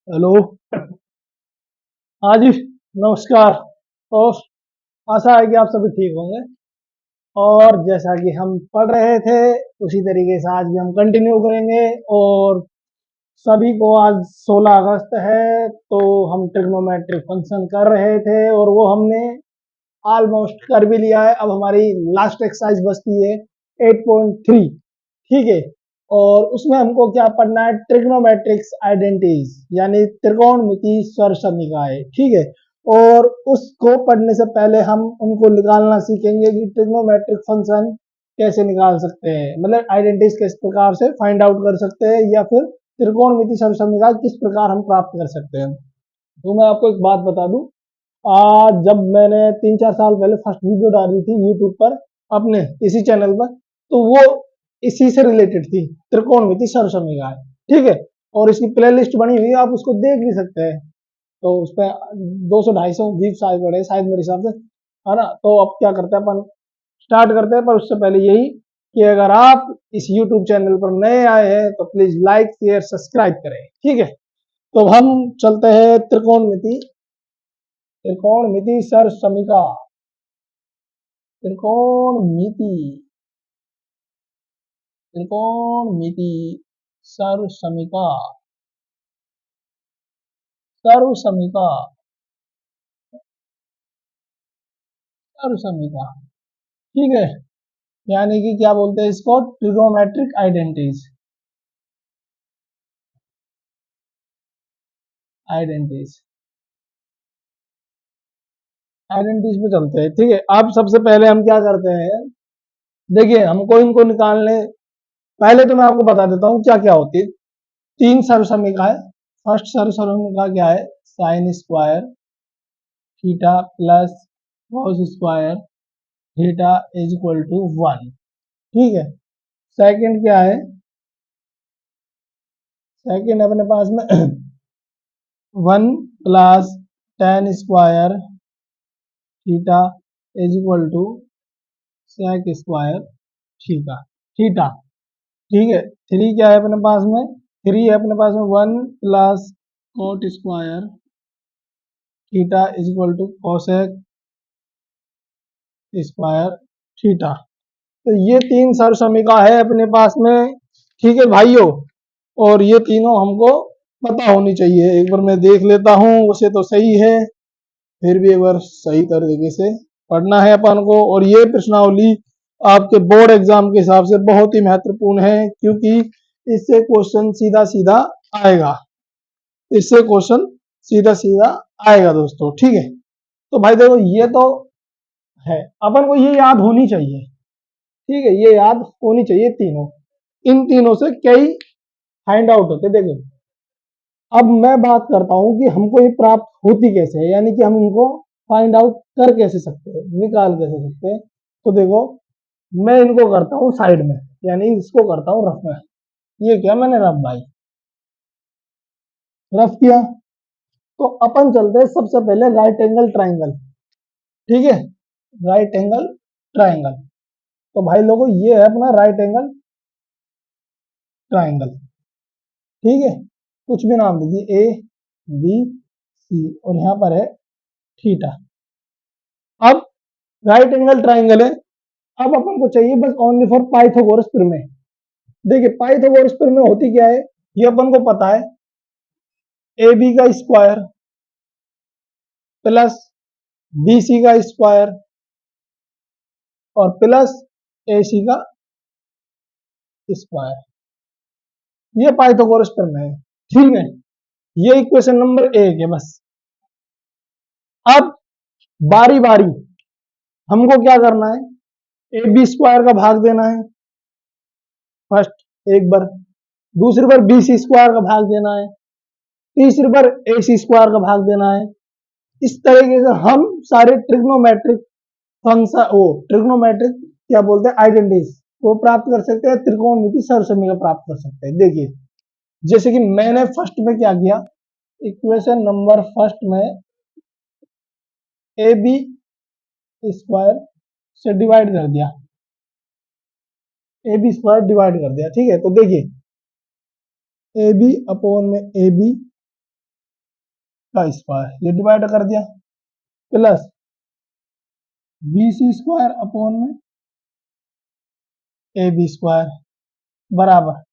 Hello. हाँ जी, नमस्कार। और आशा है कि आप सभी ठीक होंगे। और जैसा कि हम पढ़ रहे थे उसी तरीके से आज भी हम कंटिन्यू करेंगे। और सभी को आज 16 अगस्त है तो हम ट्रिग्नोमेट्रिक फंक्शन कर रहे थे और वो हमने ऑलमोस्ट कर भी लिया है। अब हमारी लास्ट एक्सरसाइज बचती है 8.3। ठीक है। और उसमें हमको क्या पढ़ना है, ट्रिग्नोमेट्रिक्स आइडेंटिटीज यानी त्रिकोणमिति स्वर समीकरण। ठीक है। और उसको पढ़ने से पहले हम उनको निकालना सीखेंगे कि ट्रिग्नोमेट्रिक फंक्शन कैसे निकाल सकते हैं, मतलब आइडेंटिटीज किस प्रकार से फाइंड आउट कर सकते हैं या फिर त्रिकोणमिति स्वर समीकरण किस प्रकार हम प्राप्त कर सकते हैं। तो मैं आपको एक बात बता दूं, जब मैंने 3-4 साल पहले फर्स्ट वीडियो डाली थी यूट्यूब पर अपने इसी चैनल पर, तो वो इसी से रिलेटेड थी, त्रिकोणमिति सरसमीकाय। ठीक है। और इसकी प्लेलिस्ट बनी हुई है, आप उसको देख भी सकते हैं। तो उस पर 200-250 व्यूज आए पड़े शायद मेरे हिसाब से, है ना। तो अब क्या करते हैं अपन, स्टार्ट करते हैं। पर उससे पहले यही कि अगर आप इस यूट्यूब चैनल पर नए आए हैं तो प्लीज लाइक शेयर सब्सक्राइब करें। ठीक है। तो हम चलते हैं त्रिकोणमिति, त्रिकोणमिति सर समीका, त्रिकोणमिति, त्रिकोणमिति सर्व समीका, सर्व समीका, सर्व समीका। ठीक है। यानी कि क्या बोलते हैं इसको, ट्रिगोमेट्रिक आइडेंटिटीज, आइडेंटिटीज, आइडेंटिटीज पे चलते हैं। ठीक है। अब सबसे पहले हम क्या करते हैं, देखिए हमको इनको निकालने, पहले तो मैं आपको बता देता हूँ क्या क्या होती है। 3 सर्व समीका है। फर्स्ट सर्व समीका क्या है, sine square theta plus cos square theta is equal to 1। ठीक है। सेकंड क्या है, सेकंड अपने पास में 1 plus tan square theta is equal to sec square theta, theta. ठीक है। थ्री क्या है अपने पास में, थ्री है अपने पास में 1 plus cot square theta is equal to cosec square theta. तो ये 3 सर्व समीका है अपने पास में। ठीक है भाइयों। और ये तीनों हमको पता होनी चाहिए। एक बार मैं देख लेता हूँ, उसे तो सही है, फिर भी एक बार सही तरीके से पढ़ना है अपन को। और ये प्रश्नावली आपके बोर्ड एग्जाम के हिसाब से बहुत ही महत्वपूर्ण है, क्योंकि इससे क्वेश्चन सीधा सीधा आएगा, इससे क्वेश्चन सीधा सीधा आएगा दोस्तों। ठीक है। तो भाई देखो ये तो है, अपन को ये याद होनी चाहिए। ठीक है, ये याद होनी चाहिए तीनों। इन तीनों से कई फाइंड आउट होते, देखो। अब मैं बात करता हूं कि हमको ये प्राप्त होती कैसे है, यानी कि हम इनको फाइंड आउट कर कैसे सकते हैं, निकाल कैसे सकते हैं। तो देखो, मैं इनको करता हूँ साइड में, यानी इसको करता हूँ रफ में। ये क्या मैंने रफ भाई, रफ किया। तो अपन चलते हैं सबसे पहले राइट एंगल ट्राइंगल। ठीक है। Right angle triangle. तो भाई लोगों ये है अपना राइट एंगल ट्राइंगल। ठीक है। कुछ भी नाम दीजिए, ए बी सी, और यहां पर है थीटा। अब राइट एंगल ट्राइंगल है। अब अपन को चाहिए बस ओनली फॉर पाइथागोरस प्रमेय। देखिए पाइथागोरस प्रमेय होती क्या है, ये अपन को पता है, ए बी का स्क्वायर प्लस बी सी का स्क्वायर और प्लस ए सी का स्क्वायर, ये पाइथागोरस प्रमेय है। ठीक है। ये इक्वेशन नंबर 1 है बस। अब बारी बारी हमको क्या करना है, ए बी स्क्वायर का भाग देना है फर्स्ट एक बार, दूसरी बार बी सी स्क्वायर का भाग देना है, तीसरी बार ए सी स्क्वायर का भाग देना है। इस तरीके से हम सारे ट्रिग्नोमेट्रिक फंक्शन, वो ट्रिग्नोमेट्रिक क्या बोलते हैं आइडेंटिटीज वो प्राप्त कर सकते हैं, त्रिकोणमिति सरसमीका प्राप्त कर सकते हैं। देखिए जैसे कि मैंने फर्स्ट में क्या किया, इक्वेशन नंबर फर्स्ट में ए बी स्क्वायर से डिवाइड कर दिया, ए बी स्क्वायर डिवाइड कर दिया। ठीक है। तो देखिए ए बी अपॉन में ए बी का स्क्वायर, ये डिवाइड कर दिया, plus B C square upon में ए बी स्क्वायर बराबर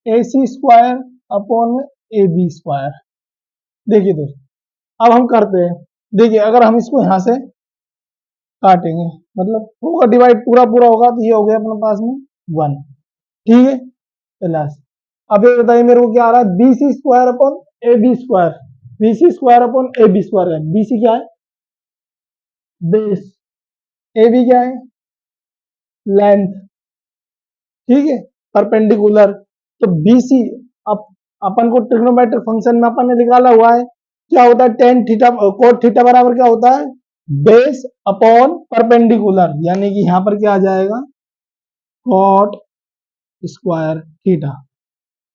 ए सी स्क्वायर अपॉन में ए बी स्क्वायर। देखिए दोस्तों, अब हम करते हैं, देखिए अगर हम इसको यहां से काटेंगे, मतलब होगा डिवाइड, पूरा पूरा होगा, तो ये हो गया अपने पास में 1, ठीक है, प्लस अब ये बताइए मेरे को क्या आ रहा है, B C square upon A B square, B C square upon A B square है, बी सी क्या है, बेस, ए बी क्या है, लेंथ, ठीक है, परपेंडिकुलर। तो बी सी, अब अपन को ट्रिग्नोमेट्रिक फंक्शन में अपन ने निकाला हुआ है, क्या होता है, टेन थीटा कोट थीटा बराबर क्या होता है, बेस अपॉन परपेंडिकुलर, यानी कि यहां पर क्या आ जाएगा, cot square theta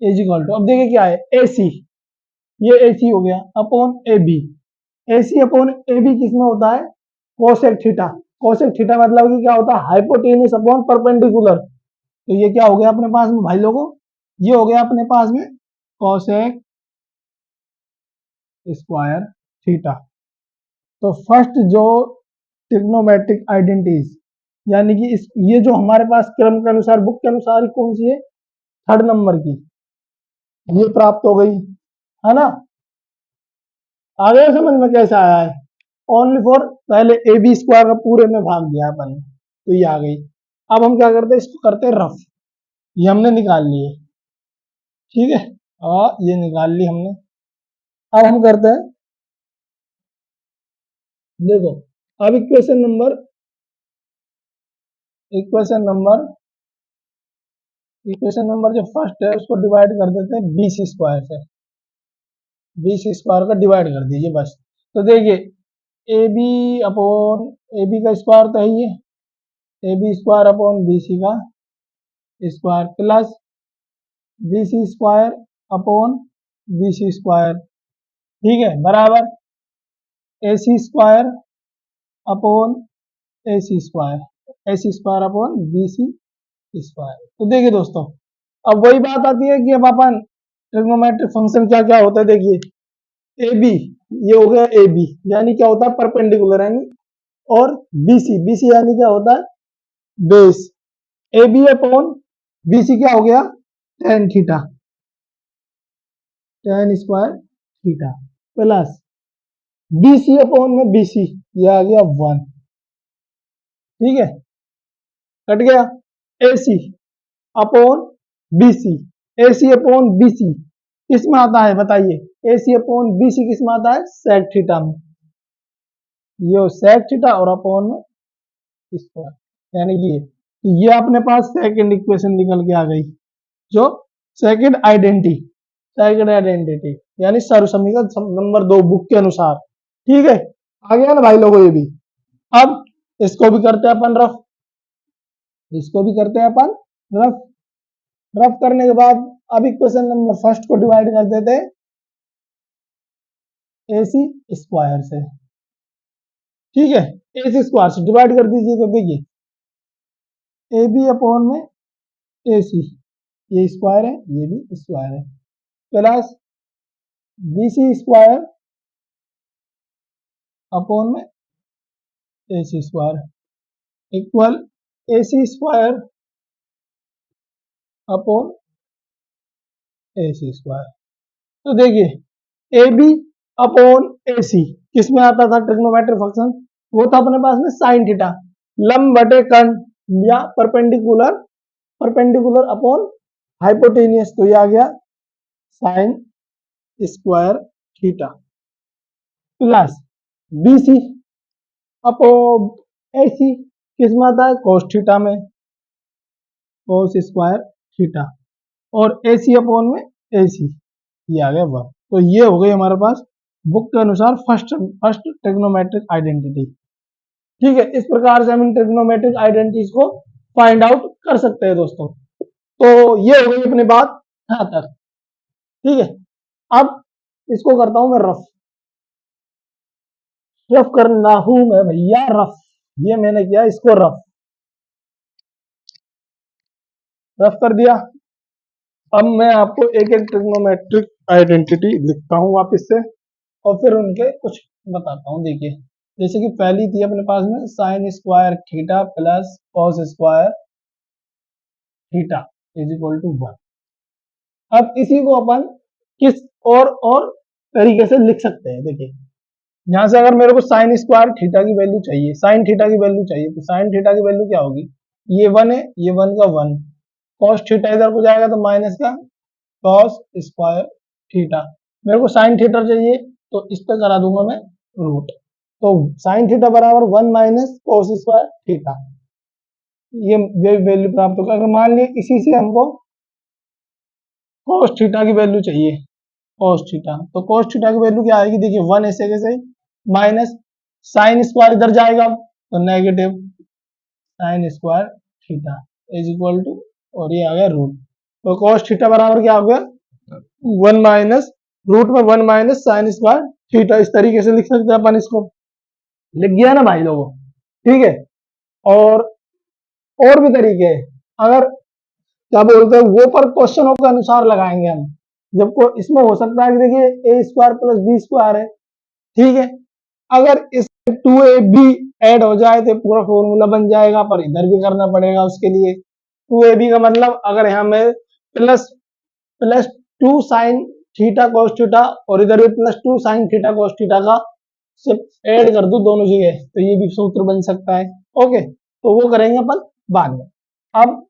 is equal to, अब देखिए क्या है, ए सी, ये ए सी हो गया upon A B, A C upon A B किसमें होता है, कोसेक थीटा, कोसेक थीटा मतलब कि क्या होता है, हाइपोटेन्यूस अपॉन परपेंडिकुलर। तो ये क्या हो गया अपने पास में भाई लोगों, ये हो गया अपने पास में कोसेक स्क्वायर थीटा। तो फर्स्ट जो ट्रिग्नोमेट्रिक आइडेंटिटीज, यानी कि इस ये जो हमारे पास क्रम के अनुसार, बुक के अनुसार कौन सी है, थर्ड नंबर की, ये प्राप्त हो गई, है ना। आगे समझ में कैसे आया है, ओनली फॉर पहले ए बी स्क्वायर का पूरे में भाग दिया अपन ने, तो ये आ गई। अब हम क्या करते हैं, इसको करते हैं रफ, ये हमने निकाल लिए, ठीक है, और ये निकाल ली हमने। अब हम करते हैं, देखो, अब इक्वेशन नंबर जो फर्स्ट है उसको डिवाइड कर देते हैं बी सी स्क्वायर से, बी सी स्क्वायर का डिवाइड कर दीजिए बस। तो देखिए a B upon A B का स्क्वायर तो है ये, a B square upon B c का square plus B C square upon B C square, ठीक है, बराबर a C square upon A C square, a C square upon B C square. तो देखिए दोस्तों, अब वही बात आती है कि अब अपन ट्रिग्नोमेट्रिक फंक्शन क्या क्या होता है, देखिए ए बी, ये हो गया ए बी, यानी क्या होता है, परपेंडिकुलर, यानी, और बी सी, बी सी यानी क्या होता है, base, A B upon B C क्या हो गया, tan theta, tan square theta plus B C upon में बी सी, ये आ गया 1, ठीक है, कट गया, A C upon B C, A C upon B C किस में आता है बताइए, ए सी अपॉन बी सी किस में आता है, सेक थीटा में, ये सेक थीटा और अपॉन में स्क्वायर, यानी कि ये, तो ये अपने पास सेकंड इक्वेशन निकल के आ गई, जो सेकंड आइडेंटिटी, सेकंड आइडेंटिटी यानी सर्वसमीकरण नंबर 2 बुक के अनुसार, ठीक है, आ गया ना भाई लोगों ये भी। अब इसको भी करते हैं अपन रफ, इसको भी करते हैं अपन रफ, रफ करने के बाद अब इक्वेशन नंबर फर्स्ट को डिवाइड कर देते हैं ए सी स्क्वायर से, ठीक है, ए सी स्क्वायर से डिवाइड कर दीजिए, तो देखिए ए बी अपॉन में ए सी, ये स्क्वायर है, ये भी स्क्वायर है, plus B C square upon में A C square equal A C square upon A C square. तो देखिए a B upon A c किस में आता था ट्रिग्नोमेट्रिक फंक्शन, वो था अपने पास में साइन थीटा, लंब बटे कर्ण, या परपेंडिकुलर, परपेंडिकुलर अपॉन हाइपोटेनियस, तो ये आ गया sine square theta plus B C upon ए सी किस में आता है, कोस थीटा में, कोस स्क्वायर थीटा, और ए सी अपॉन में ए सी, ये आ गया 1। तो ये हो गई हमारे पास बुक के अनुसार फर्स्ट फर्स्ट ट्रिग्नोमेट्रिक आइडेंटिटी, ठीक है, इस प्रकार से हम इन ट्रिग्नोमेट्रिक आइडेंटिटीज को फाइंड आउट कर सकते हैं दोस्तों। तो ये हो गई अपनी बात यहां तक, ठीक है। अब इसको करता हूं मैं रफ, रफ करना हूं मैं भैया रफ, ये मैंने किया इसको रफ, रफ कर दिया। अब मैं आपको एक एक ट्रिग्नोमेट्रिक आइडेंटिटी लिखता हूं वापस से, और फिर उनके कुछ बताता हूँ। देखिए जैसे कि पहली थी अपने पास में sine square theta plus cos square theta is equal to 1। अब इसी को अपन किस और तरीके से लिख सकते हैं। देखिए यहाँ से अगर मेरे को साइन स्क्वायर थीटा की वैल्यू चाहिए, साइन थीटा की वैल्यू चाहिए, तो साइन थीटा की वैल्यू क्या होगी, ये 1 है, ये 1 का 1, कॉस थीटा इधर को जाएगा तो माइनस का कॉस स्क्वायर थीटा। मेरे को साइन थीटा चाहिए तो इस पर करा दूंगा मैं रूट, तो साइन थीटा बराबर 1 माइनस कॉस स्क्वायर थीटा, ये वैल्यू प्राप्त होगा। अगर मान ली इसी से हमको कॉस थीटा की वैल्यू चाहिए, कॉस थीटा, तो कॉस थीटा की वैल्यू क्या आएगी, देखिए 1 ऐसे कैसे माइनस साइन स्क्वायर इधर जाएगा तो negative sine square theta is equal to, और ये आ गया रूट, तो कॉस थीटा बराबर क्या हो गया 1 माइनस रूट में 1 माइनस साइन स्क्वायर थीटा। इस तरीके से लिख सकते हैं अपन इसको, लिख गया ना भाई लोगों, ठीक है। और भी तरीके हैं, अगर क्या बोलते हैं वो पर क्वेश्चनों के अनुसार लगाएंगे हम। जब को इसमें हो सकता है कि देखिए ए स्क्वायर प्लस बी स्क्वायर है, ठीक है, अगर इस 2ab ऐड हो जाए तो पूरा फॉर्मूला बन जाएगा, पर इधर भी करना पड़ेगा उसके लिए। 2ab का मतलब अगर यहाँ में plus plus 2 sine theta cos theta और इधर भी plus 2 sine theta cos theta का सिर्फ ऐड कर दो दोनों जगह, तो ये भी सूत्र बन सकता है। ओके, तो वो करेंगे अपन बाद में। अब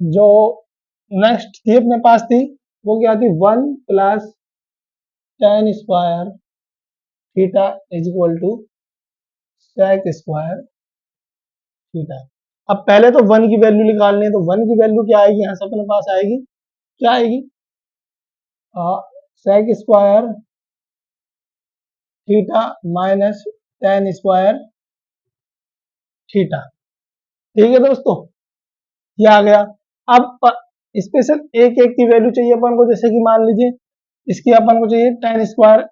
जो नेक्स्ट थी अपने पास थी वो क्या थी, 1 plus tan square theta is equal to sec square theta. अब पहले तो 1 की वैल्यू निकालनी है, तो 1 की वैल्यू क्या आएगी, यहां से अपने पास आएगी, क्या आएगी, sec square theta minus tan square theta. ठीक है दोस्तों, ये आ गया। अब स्पेशल एक एक की वैल्यू चाहिए अपन को, जैसे कि मान लीजिए इसकी अपन को चाहिए टेन स्क्वायर,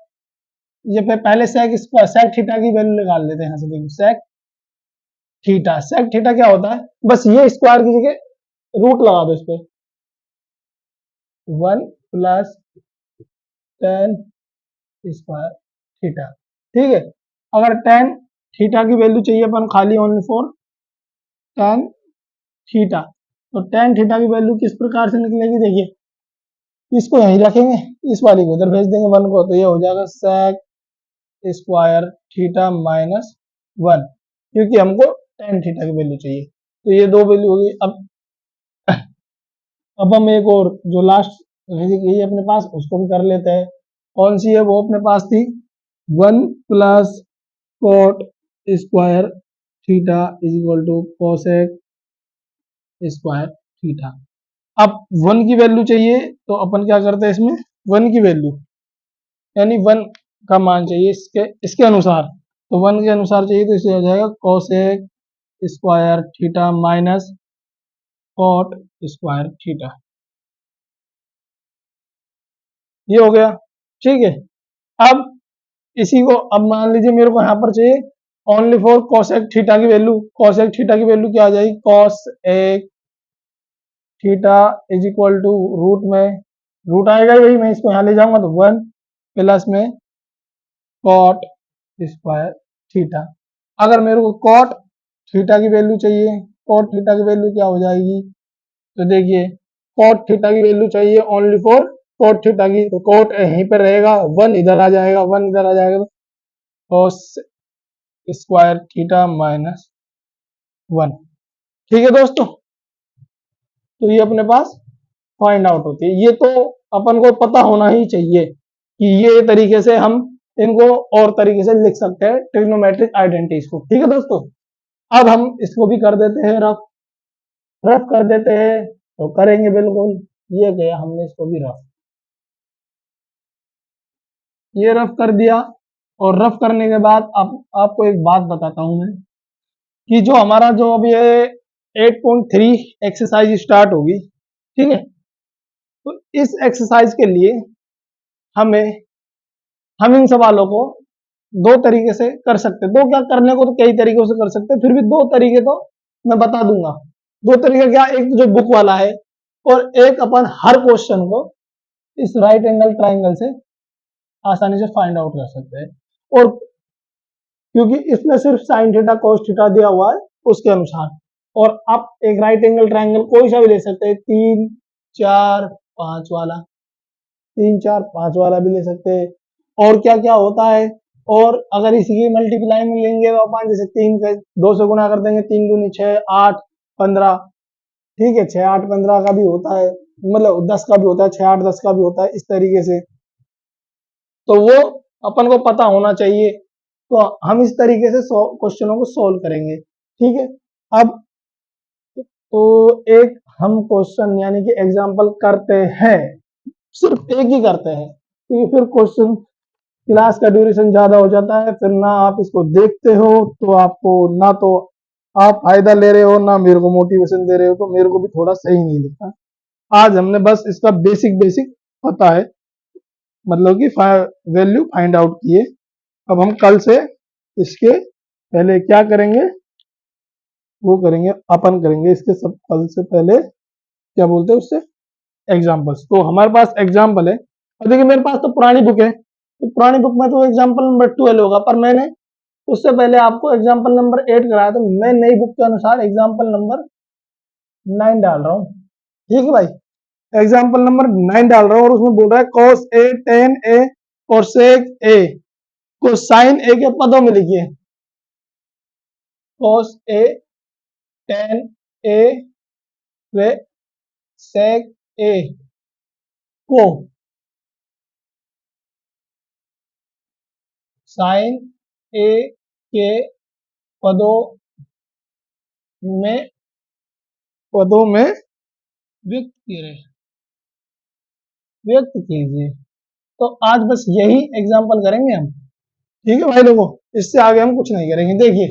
ये पहले सेक स्क्वायर सेक थीटा की वैल्यू निकाल लेते हैं यहाँ से। देखिए सेक थीटा क्या होता है, बस ये स्क्वायर की जगह रूट लगा दो इस पे, 1 प्लस टेन स्क्वायर थीटा, ठीक है। अगर टेन थीटा की वैल्यू चाहिए अपन खाली ओनली फॉर टेन थीटा, तो टेन थीटा की वैल्यू किस प्रकार से निकलेगी, देखिए इसको यहीं रखेंगे, इस वाली को उधर भेज देंगे 1 को, तो ये हो जाएगा सेक स्क्वायर थीटा माइनस 1, क्योंकि हमको टेन थीटा की वैल्यू चाहिए। तो ये दो वैल्यू होगी। अब हम एक और जो लास्ट यही अपने पास उसको भी कर लेते हैं। कौन सी है वो अपने पास थी, 1 plus cot square theta is equal to cosec square theta. अब 1 की वैल्यू चाहिए तो अपन क्या करते हैं इसमें, 1 की वैल्यू यानी 1 का मान चाहिए इसके इसके अनुसार, तो 1 के अनुसार चाहिए तो इसे हो जाएगा cosec square theta minus cot square theta, ये हो गया, ठीक है। अब इसी को अब मान लीजिए मेरे को यहाँ पर चाहिए ओनली फॉर कोसेक थीटा की वैल्यू, कोसेक थीटा की वैल्यू क्या आ जाएगी, कॉस एक theta is equal to root में रूट आएगा ही, वही मैं इसको यहाँ ले जाऊंगा तो 1 प्लस में कॉट स्क्वायर थीटा। अगर मेरे को कॉट थीटा की वैल्यू चाहिए, कॉट थीटा की वैल्यू क्या हो जाएगी, तो देखिए कॉट थीटा की वैल्यू चाहिए ओनली फॉर कॉट थीटा की, तो कॉट यहीं पर रहेगा, 1 इधर आ जाएगा, 1 इधर आ जाएगा, कॉस स्क्वायर थीटा माइनस 1। ठीक है दोस्तों, तो ये अपने पास फाइंड आउट होती है। ये तो अपन को पता होना ही चाहिए कि ये तरीके से हम इनको और तरीके से लिख सकते हैं ट्रिग्नोमेट्रिक आइडेंटिटीज को। ठीक है दोस्तों, अब हम इसको भी कर देते हैं रफ, रफ कर देते हैं तो करेंगे बिल्कुल। ये गया हमने इसको भी रफ, ये रफ कर दिया। और रफ करने के बाद अब आपको एक बात बताता हूं मैं, कि जो हमारा जो अभी ये 8.3 एक्सरसाइज स्टार्ट होगी, ठीक है, तो इस एक्सरसाइज के लिए हमें हम इन सवालों को दो तरीके से कर सकते हैं। दो क्या, करने को तो कई तरीकों से कर सकते हैं, फिर भी दो तरीके तो मैं बता दूंगा। दो तरीका क्या, एक तो जो बुक वाला है, और एक अपन हर क्वेश्चन को इस राइट एंगल ट्राइंगल से आसानी से फाइंड आउट कर सकते हैं। और क्योंकि इसमें सिर्फ साइन थीटा कॉस थीटा दिया हुआ है उसके अनुसार। और आप एक राइट एंगल ट्रायंगल कोई सा भी ले सकते हैं, 3 4 5 वाला, 3 4 5 वाला भी ले सकते हैं। और क्या क्या होता है, और अगर इसी की मल्टीप्लाई में लेंगे तो अपन जैसे 3 का 2 से गुणा कर देंगे, 3 दूनी 6 8 15, ठीक है, 6 8 15 का भी होता है, मतलब 10 का भी होता है, 6 8 10 का भी होता है, इस तरीके से। तो वो अपन को पता होना चाहिए। तो हम इस तरीके से क्वेश्चनों को सोल्व करेंगे, ठीक है। अब तो एक हम क्वेश्चन यानी कि एग्जांपल करते हैं, सिर्फ एक ही करते हैं, क्योंकि फिर क्वेश्चन क्लास का ड्यूरेशन ज्यादा हो जाता है, फिर ना आप इसको देखते हो तो आपको ना तो आप फायदा ले रहे हो, ना मेरे को मोटिवेशन दे रहे हो, तो मेरे को भी थोड़ा सही नहीं लगता। आज हमने बस इसका बेसिक बेसिक पता है, मतलब कि वैल्यू फाइंड आउट किए। अब हम कल से इसके पहले क्या करेंगे, वो करेंगे, अपन करेंगे इसके सब कल से पहले क्या बोलते हैं उससे, एग्जाम्पल्स। तो हमारे पास एग्जाम्पल है, अब देखिए मेरे पास तो पुरानी बुक है, तो पुरानी बुक में तो एग्जाम्पल नंबर 12 होगा, पर मैंने उससे पहले आपको एग्जाम्पल नंबर 8 कराया, तो मैं नई बुक के अनुसार एग्जाम्पल नंबर 9 डाल रहा हूँ, ठीक है भाई। एग्जाम्पल नंबर 9 डाल रहा हूँ, और उसमें बोल रहा है कॉस ए टेन ए और सेक ए को साइन ए के पदों में लिखिए। कॉस ए टेन ए व सेक ए को साइन ए के पदों में व्यक्त कीजिए। तो आज बस यही एग्जाम्पल करेंगे हम, ठीक है भाई लोगों, इससे आगे हम कुछ नहीं करेंगे। देखिए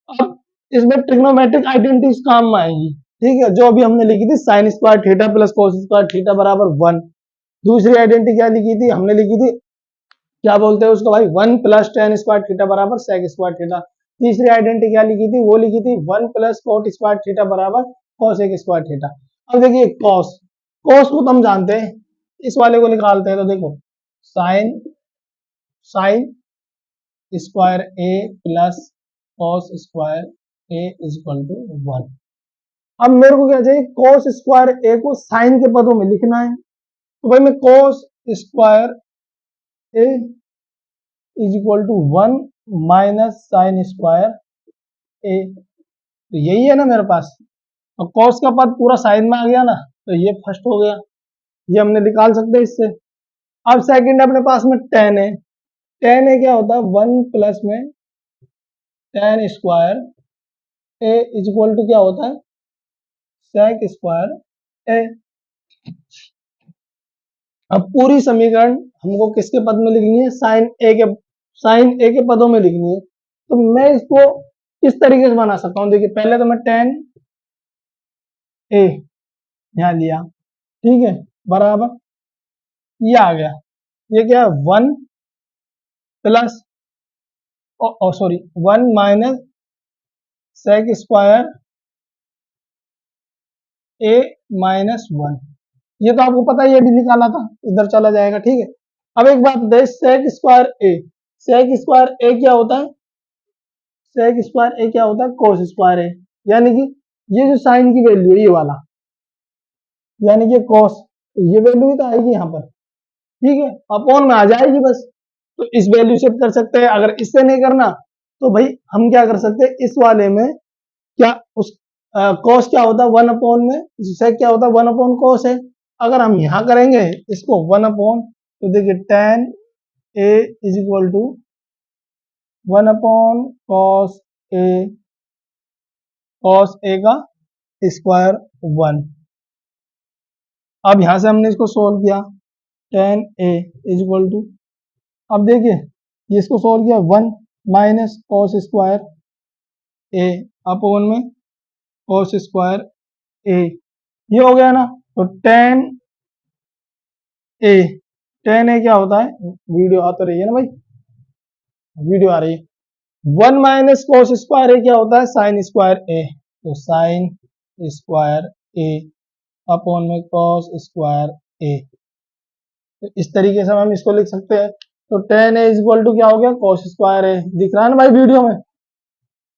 अब इसमें ट्रिग्नोमेट्रिक आइडेंटिटीज काम में आएंगी, ठीक है, जो अभी हमने लिखी थी sign square theta plus cos square theta बराबर 1। दूसरी आइडेंटिटी क्या लिखी थी, हमने लिखी थी, क्या बोलते हैं उसको भाई, 1 प्लस टेन स्क्वायर थीटा बराबर सेक स्क्वायर थीटा। तीसरी आइडेंटिटी क्या लिखी थी, वो लिखी थी 1 प्लस कोट स्क्वायर थीटा बराबर कॉस एक स्क्वायर थीटा। अब देखिए कॉस, कॉस को तो हम जानते हैं, इस वाले को निकालते हैं। तो देखो sine sine square A plus cos square A is equal to 1। अब मेरे को क्या चाहिए, कॉस स्क्वायर ए को साइन के पदों में लिखना है। तो भाई मैं cos square A is equal to 1 minus sine square a, तो यही है ना मेरे पास। और कॉस का पद पूरा साइन में आ गया ना, तो ये फर्स्ट हो गया, ये हमने निकाल सकते हैं इससे। अब सेकंड अपने पास में टेन है, टेन ए क्या होता है, 1 प्लस में tan square A is equal to क्या होता है, सेक स्क्वायर ए। अब पूरी समीकरण हमको किसके पद में लिखनी है, साइन ए के पदों में लिखनी है। तो मैं इसको किस तरीके से बना सकता हूं, देखिए पहले तो मैं टेन ए यहां लिया, ठीक है, बराबर ये आ गया, ये क्या है 1 plus sorry 1 minus sec square a minus 1। ये तो आपको पता है, ये भी निकाला था, इधर चला जाएगा, ठीक है। अब एक बात बताइए, सेक स्क्वायर ए, सेक स्क्वायर ए क्या होता है, सेक स्क्वायर ए क्या होता है, कोस स्क्वायर ए, यानी कि ये जो साइन की वैल्यू है ये वाला, यानी कि कॉस, ये वैल्यू ही तो आएगी यहाँ पर, ठीक है, अपॉन में आ जाएगी बस। तो इस वैल्यू से कर सकते हैं, अगर इससे नहीं करना तो भाई हम क्या कर सकते हैं, इस वाले में क्या उस कॉस क्या होता है 1 अपॉन में सेक क्या होता है 1 अपॉन कॉस है। अगर हम यहाँ करेंगे इसको 1 अपॉन, तो देखिए tan A is equal to 1 upon cos a का स्क्वायर 1। अब यहां से हमने इसको सोल्व किया, tan A is equal to, अब देखिए ये इसको सोल्व किया 1 minus cos square A upon में कॉस स्क्वायर ए, ये हो गया ना। तो टेन ए, टेन ए क्या होता है, वीडियो आ तो रही है ना भाई, वीडियो आ रही है, 1 माइनस कॉस स्क्वायर ए क्या होता है, साइन स्क्वायर ए, तो साइन स्क्वायर ए अपॉन में कॉस स्क्वायर ए। तो इस तरीके से हम इसको लिख सकते हैं। तो टेन ए इक्वल टू क्या हो गया, कॉस स्क्वायर ए। दिख रहा है ना भाई वीडियो में?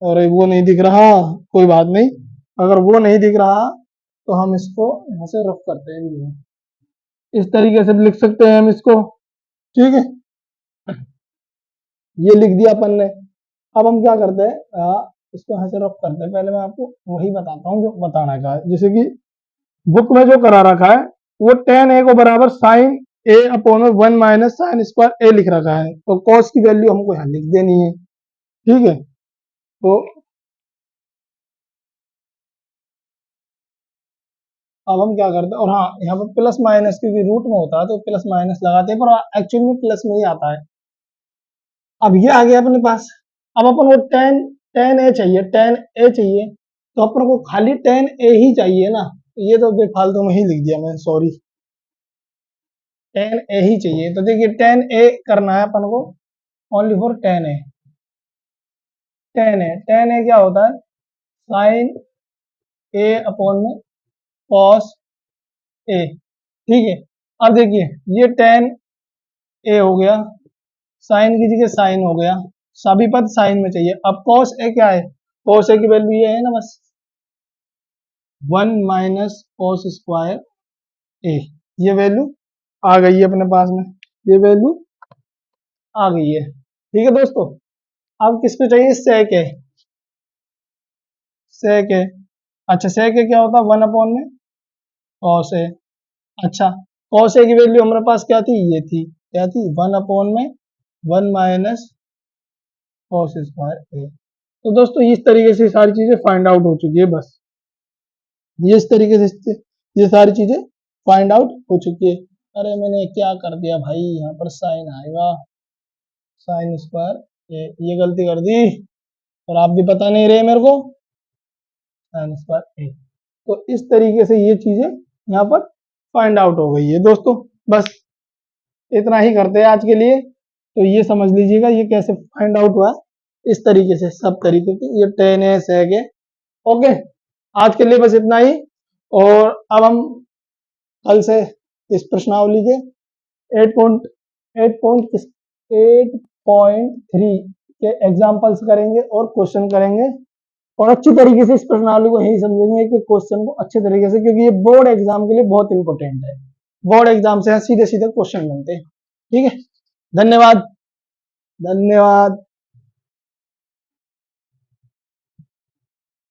अरे वो नहीं दिख रहा, कोई बात नहीं। अगर वो नहीं दिख रहा तो हम इसको यहाँ से रफ करते हैं वीडियो में। इस तरीके से भी लिख सकते हैं हम इसको, ठीक है। ये लिख दिया अपन ने। अब हम क्या करते हैं, इसको यहाँ से रफ करते हैं। पहले मैं आपको वही बताता हूँ जो बताना का है। जैसे कि बुक में जो करा रखा है वो टेन ए को बराबर साइन ए अपॉन में 1 - साइन स्क्वायर ए लिख रखा है। तो कॉस की वैल्यू हमको यहाँ लिख देनी है, ठीक है। तो अब हम क्या करते हैं, और हाँ यहाँ पर प्लस माइनस क्योंकि रूट में होता है तो प्लस माइनस लगाते हैं, पर एक्चुअल में प्लस में ही आता है। अब ये आ गया अपने पास। अब अपन को टेन टेन ए चाहिए, टेन ए चाहिए, तो अपन को खाली टेन ए ही चाहिए ना। ये तो बेफालतू में ही लिख दिया मैं, सॉरी। टेन ए ही चाहिए, तो देखिए टेन ए करना है अपन को, only for tan a. Tan a क्या होता है, साइन ए अपॉन में कॉस ए, ठीक है। अब देखिए ये टेन ए हो गया, साइन की जगह साइन हो गया, सभी पद साइन में चाहिए। अब कॉस ए क्या है, कॉस ए की वैल्यू ये है ना बस 1 - कॉस स्क्वायर ए। ये वैल्यू आ गई है अपने पास में, ये वैल्यू आ गई है, ठीक है दोस्तों। अब किसको चाहिए, सेक ए। सेक ए, अच्छा सेक ए क्या होता है, 1 अपॉन में कॉस ए। अच्छा कॉस ए की वैल्यू हमारे पास क्या थी, ये थी, क्या थी, 1 अपॉन में 1 - कॉस स्क्वायर ए। तो दोस्तों इस तरीके से सारी चीजें फाइंड आउट हो चुकी है, बस ये इस तरीके से ये सारी चीजें फाइंड आउट हो चुकी है। अरे मैंने क्या कर दिया भाई, यहाँ पर साइन आएगा, साइन स्क्वायर ये गलती कर दी, और आप भी पता नहीं रहे मेरे को, साइन स्क्वायर ए। तो इस तरीके से ये चीजें यहाँ पर फाइंड आउट हो गई है दोस्तों। बस इतना ही करते हैं आज के लिए। तो ये समझ लीजिएगा ये कैसे फाइंड आउट हुआ, इस तरीके से सब तरीके के, ये टेन है सेक है। ओके, आज के लिए बस इतना ही। और अब हम कल से इस प्रश्नावली के 8.3 के एग्जाम्पल्स करेंगे और क्वेश्चन करेंगे, और अच्छी तरीके से इस प्रश्नावली को यही समझेंगे कि क्वेश्चन को अच्छे तरीके से, क्योंकि ये बोर्ड एग्जाम के लिए बहुत इंपॉर्टेंट है। बोर्ड एग्जाम से सीधे सीधे क्वेश्चन बनते हैं, ठीक है। धन्यवाद, धन्यवाद।